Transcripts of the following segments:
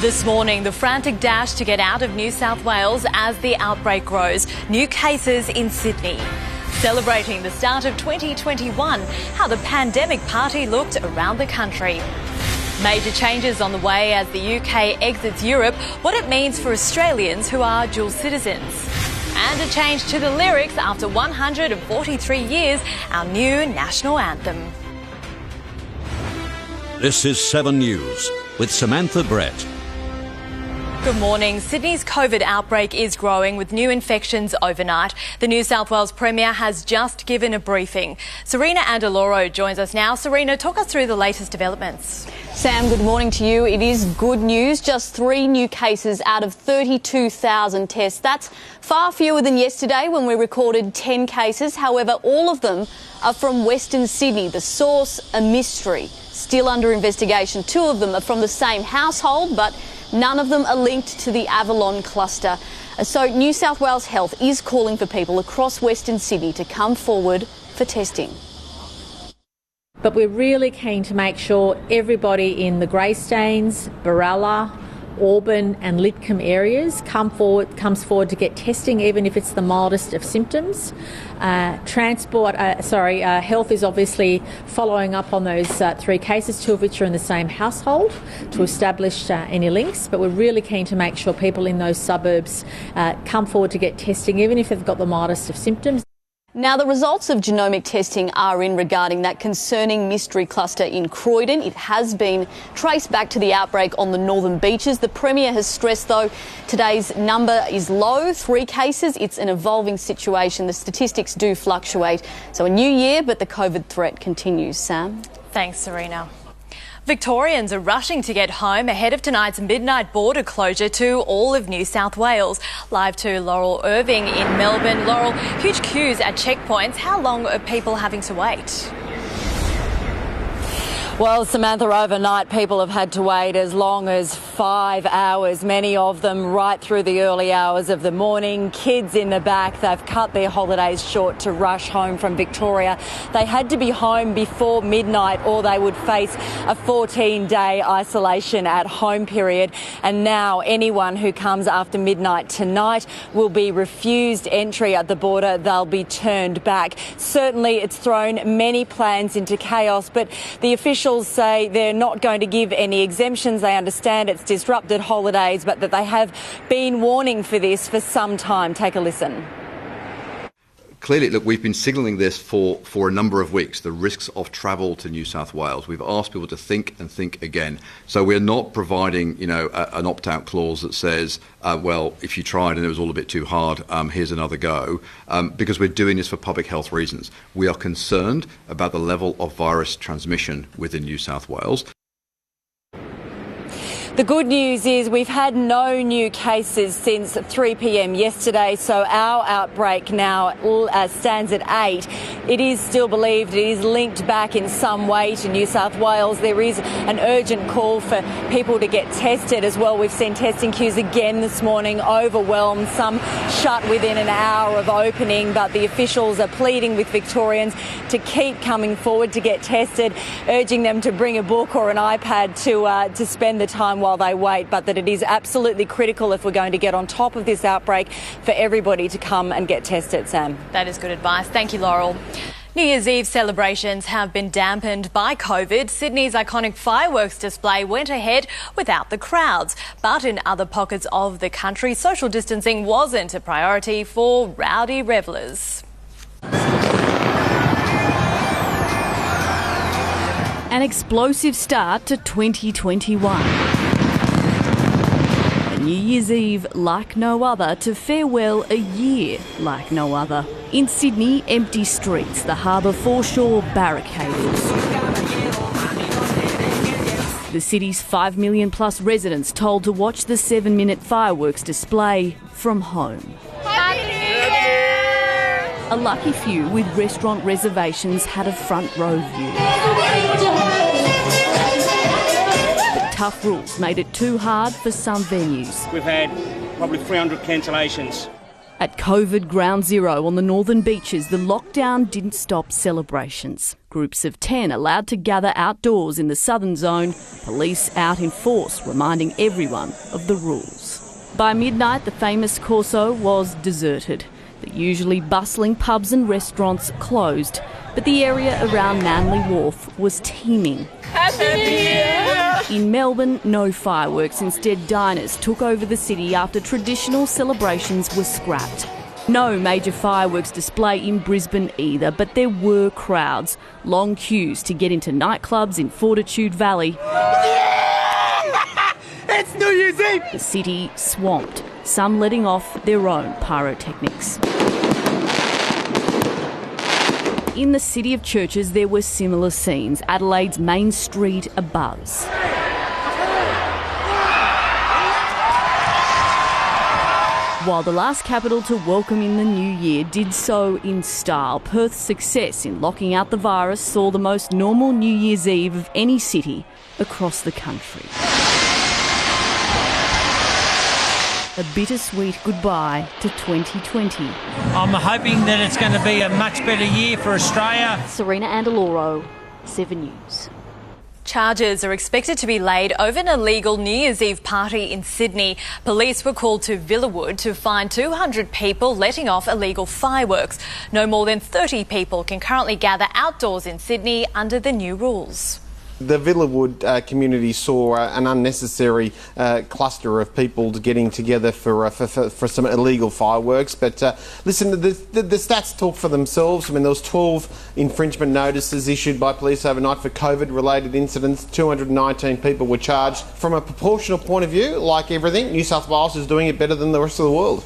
This morning, the frantic dash to get out of New South Wales as the outbreak grows. New cases in Sydney. Celebrating the start of 2021, how the pandemic party looked around the country. Major changes on the way as the UK exits Europe, what it means for Australians who are dual citizens. And a change to the lyrics after 143 years, our new national anthem. This is 7 News with Samantha Brett. Good morning. Sydney's COVID outbreak is growing with new infections overnight. The New South Wales Premier has just given a briefing. Serena Andaloro joins us now. Serena, talk us through the latest developments. Sam, good morning to you. It is good news. Just 3 new cases out of 32,000 tests. That's far fewer than yesterday when we recorded 10 cases. However, all of them are from Western Sydney. The source, a mystery. Still under investigation. 2 of them are from the same household, but none of them are linked to the Avalon cluster. So New South Wales Health is calling for people across Western Sydney to come forward for testing. But we're really keen to make sure everybody in the Greystanes, Barella, Auburn and Lidcombe areas comes forward to get testing, even if it's the mildest of symptoms. Health is obviously following up on those 3 cases, 2 of which are in the same household, to establish any links. But we're really keen to make sure people in those suburbs come forward to get testing, even if they've got the mildest of symptoms. Now, the results of genomic testing are in regarding that concerning mystery cluster in Croydon. It has been traced back to the outbreak on the northern beaches. The Premier has stressed, though, today's number is low, 3 cases. It's an evolving situation. The statistics do fluctuate. So a new year, but the COVID threat continues. Sam? Thanks, Serena. Victorians are rushing to get home ahead of tonight's midnight border closure to all of New South Wales. Live to Laurel Irving in Melbourne. Laurel, huge queues at checkpoints. How long are people having to wait? Well, Samantha, overnight people have had to wait as long as 5 hours, many of them right through the early hours of the morning. Kids in the back, they've cut their holidays short to rush home from Victoria. They had to be home before midnight or they would face a 14-day isolation at home period. And now anyone who comes after midnight tonight will be refused entry at the border. They'll be turned back. Certainly it's thrown many plans into chaos, but the officials say they're not going to give any exemptions. They understand it's disrupted holidays, but that they have been warning for this for some time. Take a listen. Clearly, look, we've been signalling this for a number of weeks, the risks of travel to New South Wales. We've asked people to think and think again. So we're not providing, an opt-out clause that says, well, if you tried and it was all a bit too hard, here's another go, because we're doing this for public health reasons. We are concerned about the level of virus transmission within New South Wales. The good news is we've had no new cases since 3 p.m. yesterday, so our outbreak now stands at 8. It is still believed it is linked back in some way to New South Wales. There is an urgent call for people to get tested as well. We've seen testing queues again this morning, overwhelmed, some shut within an hour of opening, but the officials are pleading with Victorians to keep coming forward to get tested, urging them to bring a book or an iPad to spend the time while they wait, but that it is absolutely critical if we're going to get on top of this outbreak for everybody to come and get tested, Sam. That is good advice. Thank you, Laurel. New Year's Eve celebrations have been dampened by COVID. Sydney's iconic fireworks display went ahead without the crowds. But in other pockets of the country, social distancing wasn't a priority for rowdy revellers. An explosive start to 2021. New Year's Eve like no other to farewell a year like no other. In Sydney, empty streets, the harbour foreshore barricaded. The city's 5 million plus residents told to watch the 7-minute fireworks display from home. Happy New Year! A lucky few with restaurant reservations had a front row view. Tough rules made it too hard for some venues. We've had probably 300 cancellations. At COVID Ground Zero on the northern beaches, the lockdown didn't stop celebrations. Groups of 10 allowed to gather outdoors in the southern zone, police out in force, reminding everyone of the rules. By midnight, the famous Corso was deserted. The usually bustling pubs and restaurants closed, but the area around Manly Wharf was teeming. Happy New Year! In Melbourne, no fireworks. Instead, diners took over the city after traditional celebrations were scrapped. No major fireworks display in Brisbane either, but there were crowds. Long queues to get into nightclubs in Fortitude Valley. Yeah! It's New Year's Eve! The city swamped, some letting off their own pyrotechnics. In the City of Churches, there were similar scenes. Adelaide's Main Street abuzz. While the last capital to welcome in the new year did so in style, Perth's success in locking out the virus saw the most normal New Year's Eve of any city across the country. A bittersweet goodbye to 2020. I'm hoping that it's going to be a much better year for Australia. Serena Andaloro, 7 News. Charges are expected to be laid over an illegal New Year's Eve party in Sydney. Police were called to Villawood to find 200 people letting off illegal fireworks. No more than 30 people can currently gather outdoors in Sydney under the new rules. The Villawood community saw an unnecessary cluster of people getting together for some illegal fireworks. But listen, the stats talk for themselves. I mean, there was 12 infringement notices issued by police overnight for COVID-related incidents. 219 people were charged. From a proportional point of view, like everything, New South Wales is doing it better than the rest of the world.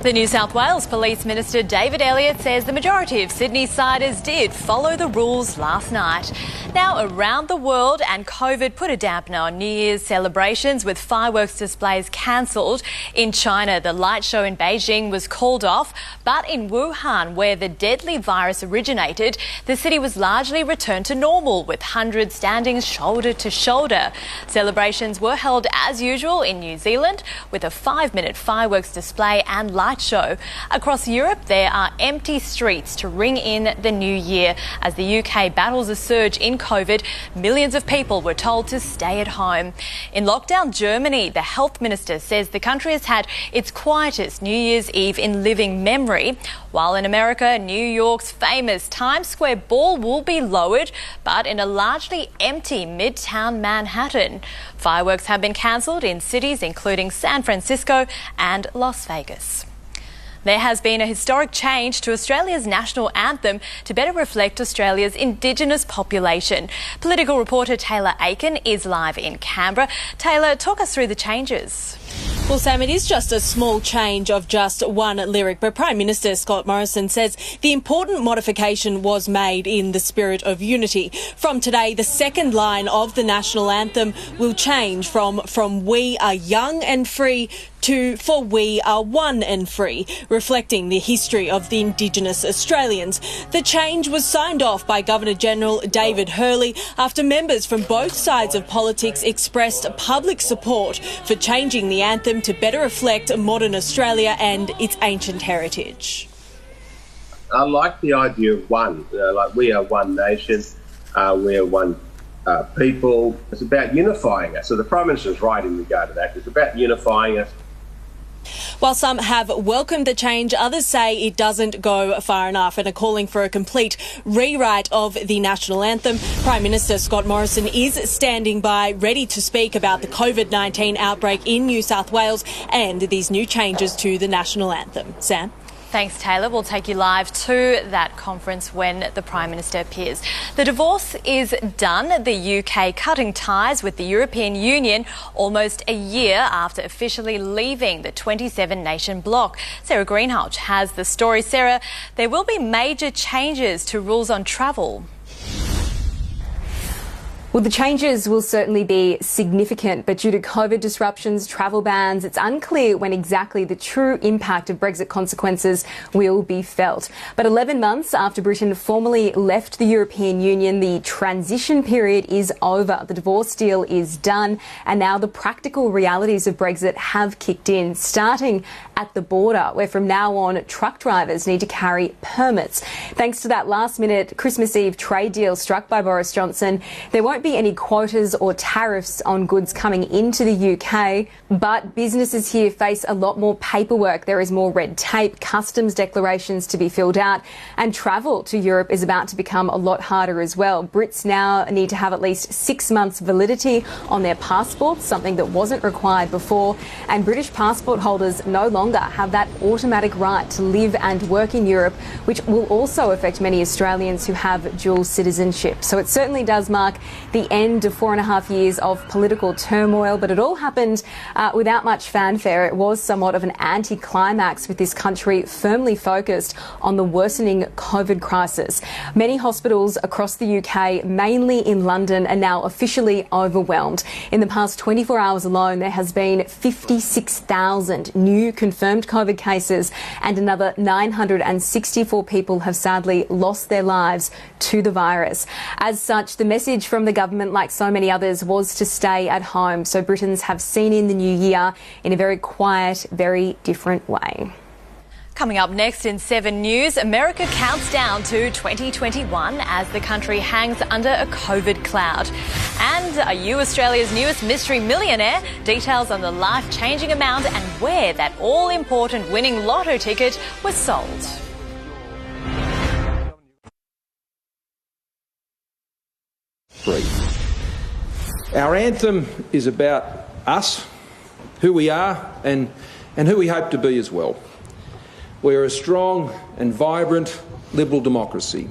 The New South Wales Police Minister David Elliott says the majority of Sydney-siders did follow the rules last night. Now, around the world, and COVID put a dampener on New Year's celebrations with fireworks displays cancelled. In China, the light show in Beijing was called off, but in Wuhan, where the deadly virus originated, the city was largely returned to normal, with hundreds standing shoulder to shoulder. Celebrations were held as usual in New Zealand, with a 5-minute fireworks display and light show. Across Europe, there are empty streets to ring in the new year. As the UK battles a surge in COVID, millions of people were told to stay at home. In lockdown Germany, the health minister says the country has had its quietest New Year's Eve in living memory. While in America, New York's famous Times Square ball will be lowered, but in a largely empty Midtown Manhattan. Fireworks have been cancelled in cities including San Francisco and Las Vegas. There has been a historic change to Australia's national anthem to better reflect Australia's Indigenous population. Political reporter Taylor Aiken is live in Canberra. Taylor, talk us through the changes. Well, Sam, it is just a small change of just one lyric, but Prime Minister Scott Morrison says the important modification was made in the spirit of unity. From today, the second line of the national anthem will change from "We are young and free" to "For we are one and free," reflecting the history of the Indigenous Australians. The change was signed off by Governor-General David Hurley after members from both sides of politics expressed public support for changing the anthem to better reflect modern Australia and its ancient heritage. I like the idea of one, like we are one nation, we are one people. It's about unifying us. So the Prime Minister's right in regard to that. It's about unifying us. While some have welcomed the change, others say it doesn't go far enough and are calling for a complete rewrite of the national anthem. Prime Minister Scott Morrison is standing by, ready to speak about the COVID-19 outbreak in New South Wales and these new changes to the national anthem. Sam? Thanks, Taylor. We'll take you live to that conference when the Prime Minister appears. The divorce is done. The UK cutting ties with the European Union almost a year after officially leaving the 27-nation bloc. Sarah Greenhalgh has the story. Sarah, there will be major changes to rules on travel. Well, the changes will certainly be significant, but due to COVID disruptions, travel bans, it's unclear when exactly the true impact of Brexit consequences will be felt. But 11 months after Britain formally left the European Union, the transition period is over. The divorce deal is done, and now the practical realities of Brexit have kicked in, starting at the border, where from now on truck drivers need to carry permits. Thanks to that last-minute Christmas Eve trade deal struck by Boris Johnson, there won't be any quotas or tariffs on goods coming into the UK, but businesses here face a lot more paperwork. There is more red tape, customs declarations to be filled out, and travel to Europe is about to become a lot harder as well. Brits now need to have at least 6 months validity on their passports, something that wasn't required before, and British passport holders no longer have that automatic right to live and work in Europe, which will also affect many Australians who have dual citizenship. So it certainly does mark the end of 4.5 years of political turmoil, but it all happened without much fanfare. It was somewhat of an anticlimax, with this country firmly focused on the worsening COVID crisis. Many hospitals across the UK, mainly in London, are now officially overwhelmed. In the past 24 hours alone, there has been 56,000 new confirmed COVID cases, and another 964 people have sadly lost their lives to the virus. As such, the message from the government, like so many others, was to stay at home. So Britons have seen in the new year in a very quiet, very different way. Coming up next in 7 News, America counts down to 2021 as the country hangs under a COVID cloud. And are you Australia's newest mystery millionaire? Details on the life-changing amount and where that all-important winning lotto ticket was sold. Our anthem is about us, who we are and who we hope to be as well. We're a strong and vibrant liberal democracy.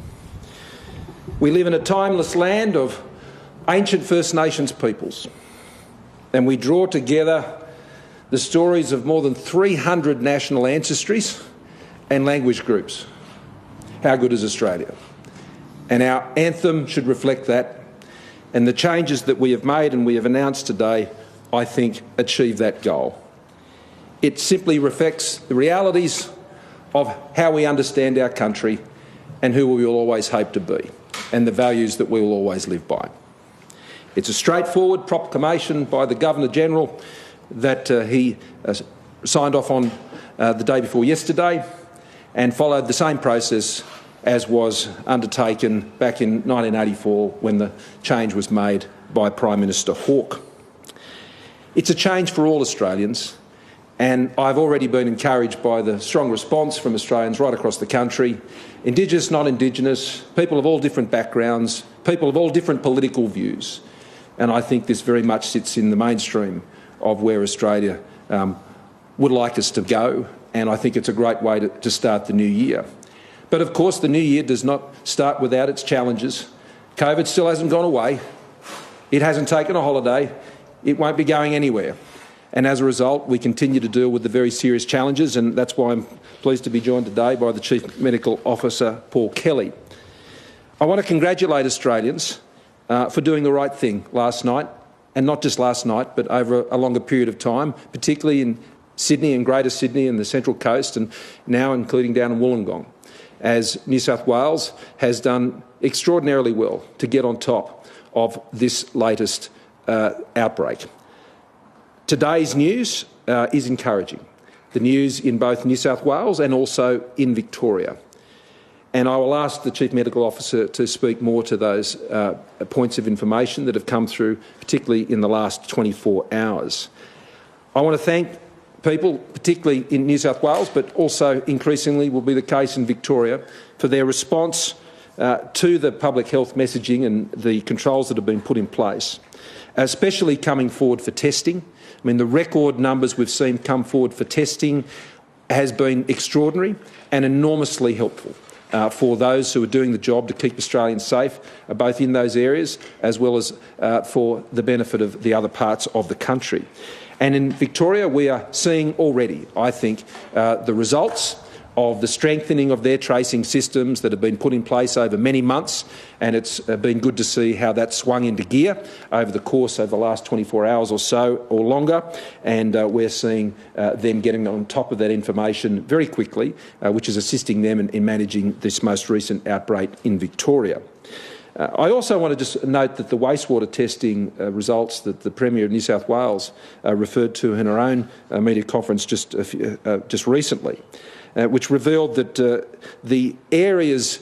We live in a timeless land of ancient First Nations peoples, and we draw together the stories of more than 300 national ancestries and language groups. How good is Australia? And our anthem should reflect that, and the changes that we have made and we have announced today, I think, achieve that goal. It simply reflects the realities of how we understand our country and who we will always hope to be, and the values that we will always live by. It's a straightforward proclamation by the Governor-General that he signed off on the day before yesterday, and followed the same process as was undertaken back in 1984 when the change was made by Prime Minister Hawke. It's a change for all Australians, and I've already been encouraged by the strong response from Australians right across the country, Indigenous, non-Indigenous, people of all different backgrounds, people of all different political views. And I think this very much sits in the mainstream of where Australia would like us to go, and I think it's a great way to start the new year. But of course, the new year does not start without its challenges. COVID still hasn't gone away. It hasn't taken a holiday. It won't be going anywhere. And as a result, we continue to deal with the very serious challenges, and that's why I'm pleased to be joined today by the Chief Medical Officer, Paul Kelly. I want to congratulate Australians for doing the right thing last night, and not just last night, but over a longer period of time, particularly in Sydney and Greater Sydney and the Central Coast, and now including down in Wollongong, as New South Wales has done extraordinarily well to get on top of this latest outbreak. Today's news is encouraging. The news in both New South Wales and also in Victoria. And I will ask the Chief Medical Officer to speak more to those points of information that have come through, particularly in the last 24 hours. I want to thank people, particularly in New South Wales, but also increasingly will be the case in Victoria, for their response to the public health messaging and the controls that have been put in place, especially coming forward for testing. I mean, the record numbers we've seen come forward for testing has been extraordinary and enormously helpful for those who are doing the job to keep Australians safe, both in those areas as well as for the benefit of the other parts of the country. And in Victoria, we are seeing already, I think, the results of the strengthening of their tracing systems that have been put in place over many months, and it's been good to see how that swung into gear over the course of the last 24 hours or so or longer, and we're seeing them getting on top of that information very quickly, which is assisting them in managing this most recent outbreak in Victoria. I also want to just note that the wastewater testing results that the Premier of New South Wales referred to in her own media conference just recently, which revealed that the areas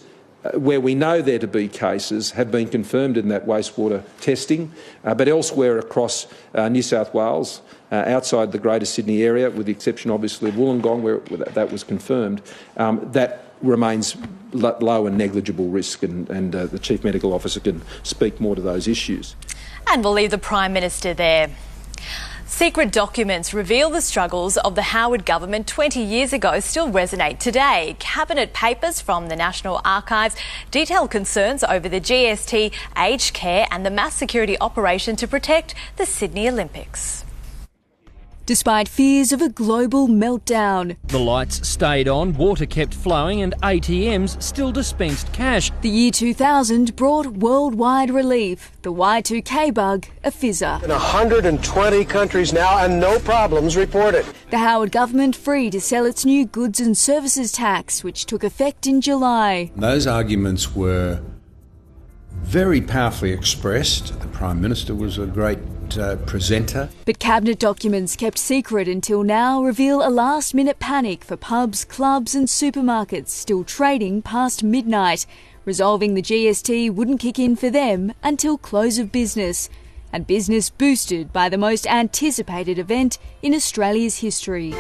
where we know there to be cases have been confirmed in that wastewater testing, but elsewhere across New South Wales, outside the Greater Sydney area, with the exception obviously of Wollongong where that was confirmed, that remains low and negligible risk, and the Chief Medical Officer can speak more to those issues. And we'll leave the Prime Minister there. Secret documents reveal the struggles of the Howard government 20 years ago still resonate today. Cabinet papers from the National Archives detail concerns over the GST, aged care and the mass security operation to protect the Sydney Olympics. Despite fears of a global meltdown, the lights stayed on, water kept flowing and ATMs still dispensed cash. The year 2000 brought worldwide relief. The Y2K bug a fizzer. In 120 countries now and no problems reported. The Howard government free to sell its new goods and services tax, which took effect in July. Those arguments were very powerfully expressed. The Prime Minister was a great presenter. But cabinet documents kept secret until now reveal a last-minute panic for pubs, clubs and supermarkets still trading past midnight, resolving the GST wouldn't kick in for them until close of business. And business boosted by the most anticipated event in Australia's history.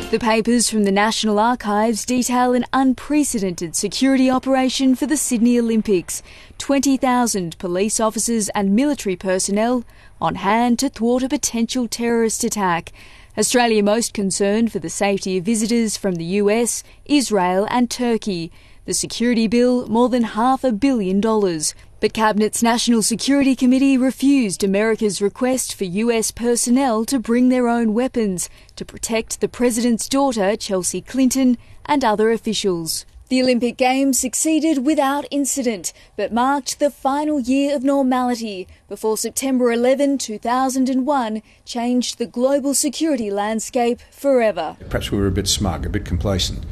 The papers from the National Archives detail an unprecedented security operation for the Sydney Olympics. 20,000 police officers and military personnel on hand to thwart a potential terrorist attack. Australia most concerned for the safety of visitors from the US, Israel and Turkey. The security bill more than $500 million. But Cabinet's National Security Committee refused America's request for US personnel to bring their own weapons to protect the President's daughter, Chelsea Clinton, and other officials. The Olympic Games succeeded without incident, but marked the final year of normality before September 11, 2001 changed the global security landscape forever. Perhaps we were a bit smug, a bit complacent,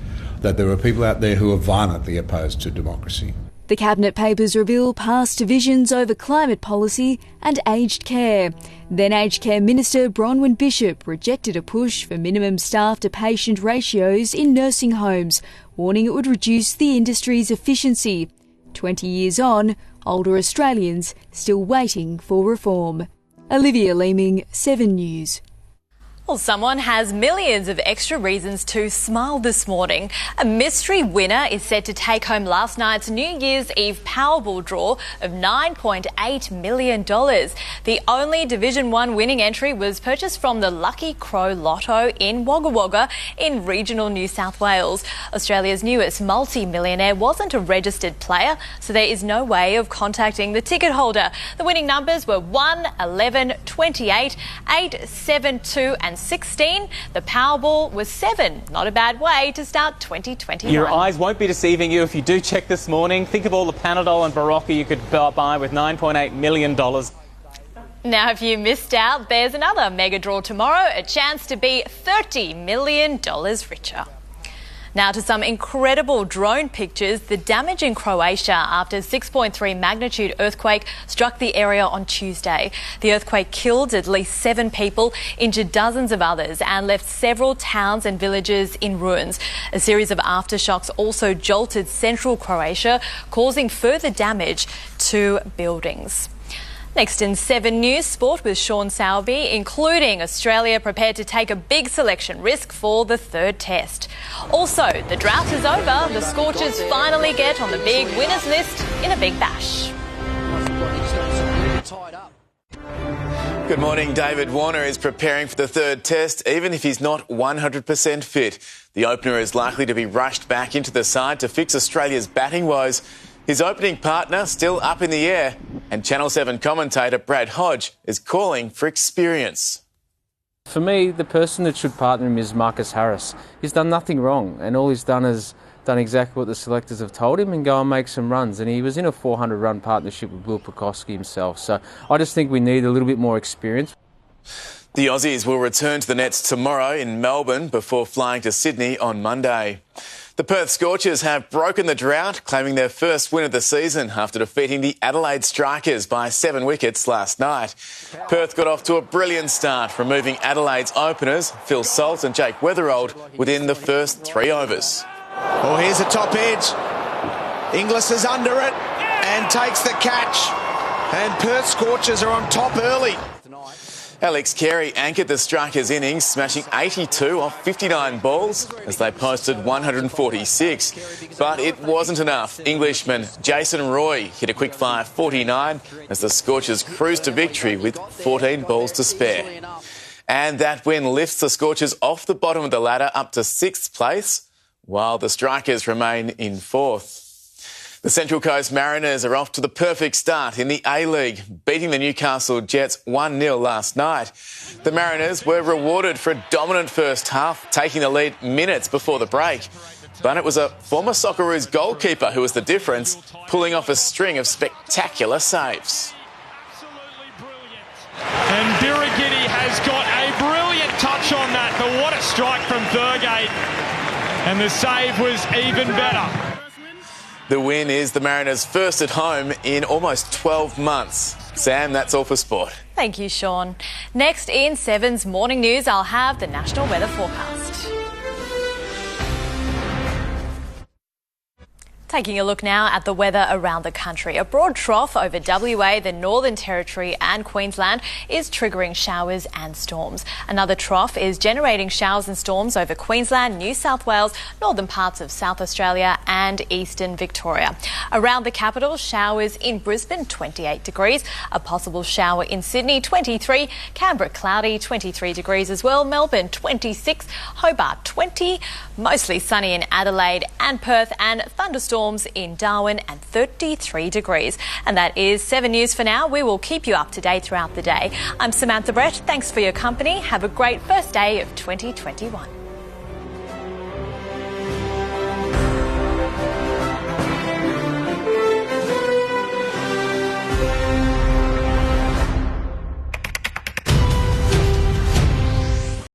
that there were people out there who are violently opposed to democracy. The Cabinet papers reveal past divisions over climate policy and aged care. Then Aged Care Minister Bronwyn Bishop rejected a push for minimum staff to patient ratios in nursing homes, warning it would reduce the industry's efficiency. 20 years on, older Australians still waiting for reform. Olivia Leeming, 7 News. Well, someone has millions of extra reasons to smile this morning. A mystery winner is set to take home last night's New Year's Eve Powerball draw of $9.8 million. The only Division 1 winning entry was purchased from the Lucky Crow Lotto in Wagga Wagga in regional New South Wales. Australia's newest multi-millionaire wasn't a registered player, so there is no way of contacting the ticket holder. The winning numbers were 1, 11, 28, 8, 7, 2 and 16. The Powerball was 7. Not a bad way to start 2021. Your eyes won't be deceiving you if you do check this morning. Think of all the Panadol and Barocca you could buy with $9.8 million. Now, if you missed out, there's another mega draw tomorrow, a chance to be $30 million richer. Now to some incredible drone pictures. The damage in Croatia after a 6.3 magnitude earthquake struck the area on Tuesday. The earthquake killed at least 7 people, injured dozens of others and left several towns and villages in ruins. A series of aftershocks also jolted central Croatia, causing further damage to buildings. Next in 7 News, sport with Sean Sowerby, including Australia prepared to take a big selection risk for the 3rd test. Also, the drought is over. The Scorchers finally get on the big winners list in a big bash. Good morning. David Warner is preparing for the 3rd test, even if he's not 100% fit. The opener is likely to be rushed back into the side to fix Australia's batting woes. His opening partner still up in the air, and Channel 7 commentator Brad Hodge is calling for experience. For me, the person that should partner him is Marcus Harris. He's done nothing wrong, and all he's done is done exactly what the selectors have told him and go and make some runs. And he was in a 400-run partnership with Will Pucovski himself. So I just think we need a little bit more experience. The Aussies will return to the nets tomorrow in Melbourne before flying to Sydney on Monday. The Perth Scorchers have broken the drought, claiming their first win of the season after defeating the Adelaide Strikers by 7 wickets last night. Perth got off to a brilliant start, removing Adelaide's openers, Phil Salt and Jake Weatherold, within the first 3 overs. Oh, here's a top edge. Inglis is under it and takes the catch. And Perth Scorchers are on top early. Alex Carey anchored the Strikers' innings, smashing 82 off 59 balls as they posted 146. But it wasn't enough. Englishman Jason Roy hit a quick-fire 49 as the Scorchers cruised to victory with 14 balls to spare. And that win lifts the Scorchers off the bottom of the ladder up to 6th place, while the Strikers remain in 4th. The Central Coast Mariners are off to the perfect start in the A-League, beating the Newcastle Jets 1-0 last night. The Mariners were rewarded for a dominant first half, taking the lead minutes before the break. But it was a former Socceroos goalkeeper who was the difference, pulling off a string of spectacular saves. And Birighitti has got a brilliant touch on that, but what a strike from Thurgate. And the save was even better. The win is the Mariners' first at home in almost 12 months. Sam, that's all for sport. Thank you, Sean. Next in 7's Morning News, I'll have the national weather forecast. Taking a look now at the weather around the country. A broad trough over WA, the Northern Territory and Queensland is triggering showers and storms. Another trough is generating showers and storms over Queensland, New South Wales, northern parts of South Australia and eastern Victoria. Around the capital, showers in Brisbane, 28 degrees. A possible shower in Sydney, 23. Canberra, cloudy, 23 degrees as well. Melbourne, 26. Hobart, 20. Mostly sunny in Adelaide and Perth, and thunderstorms in Darwin and 33 degrees. And that is 7 News for now. We will keep you up to date throughout the day. I'm Samantha Brett. Thanks for your company. Have a great first day of 2021.